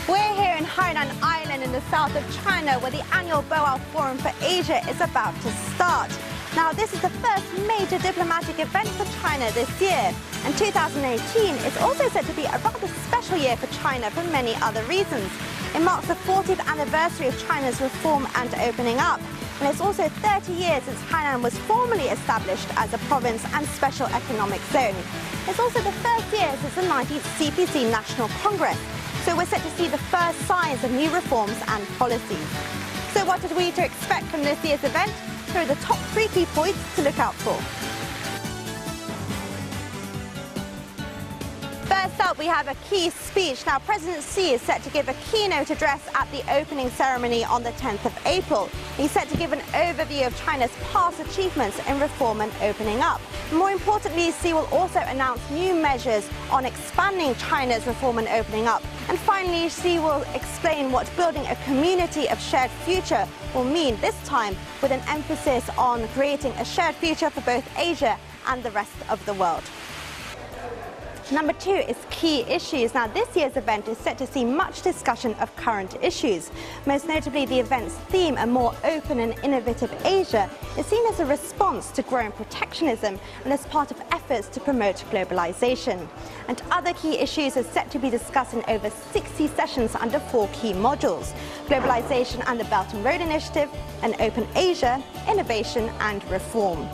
We're here in Hainan Island in the south of China where the annual Boao Forum for Asia is about to start. Now this is the first major diplomatic event for China this year, and 2018 is also said to be a rather special year for China for many other reasons. It marks the 40th anniversary of China's reform and opening up, and it's also 30 years since Hainan was formally established as a province and special economic zone. It's also the first year since the 19th CPC National Congress, so we're set to see the first signs of new reforms and policies. So what are we to expect from this year's event? Here are the top 3 key points to look out for. First up, we have a key speech. Now, President Xi is set to give a keynote address at the opening ceremony on the 10th of April. He's set to give an overview of China's past achievements in reform and opening up. More importantly, Xi will also announce new measures on expanding China's reform and opening up. And finally, Xi will explain what building a community of shared future will mean, this time with an emphasis on creating a shared future for both Asia and the rest of the world. Number 2 is key issues. Now, this year's event is set to see much discussion of current issues. Most notably, the event's theme, a more open and innovative Asia, is seen as a response to growing protectionism and as part of efforts to promote globalization. And other key issues are set to be discussed in over 60 sessions under 4 key modules: globalization and the Belt and Road Initiative, an open Asia, innovation and reform.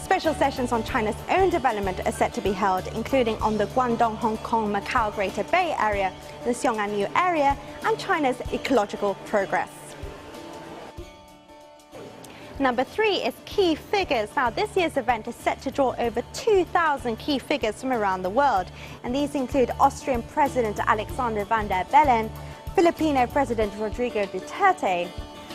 Special sessions on China's own development are set to be held, including on the Guangdong, Hong Kong, Macau Greater Bay Area, the Xiong'an area, and China's ecological progress. Number 3 is key figures. Now, this year's event is set to draw over 2,000 key figures from around the world, and these include Austrian President Alexander Van der Bellen, Filipino President Rodrigo Duterte,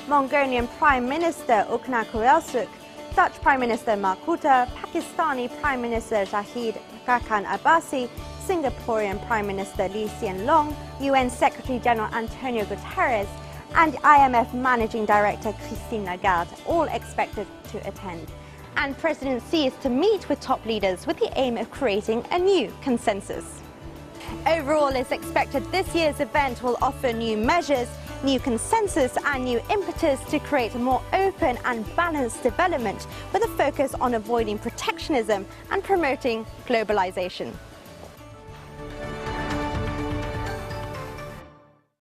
Mongolian Prime Minister Ukna Kurelsuk, Dutch Prime Minister Mark Rutte, Pakistani Prime Minister Shahid Rakan Abbasi, Singaporean Prime Minister Lee Hsien Loong, UN Secretary General Antonio Guterres, and IMF Managing Director Christine Lagarde, all expected to attend. And President Xi is to meet with top leaders with the aim of creating a new consensus. Overall, it's expected this year's event will offer new measures, new consensus and new impetus to create a more open and balanced development with a focus on avoiding protectionism and promoting globalization.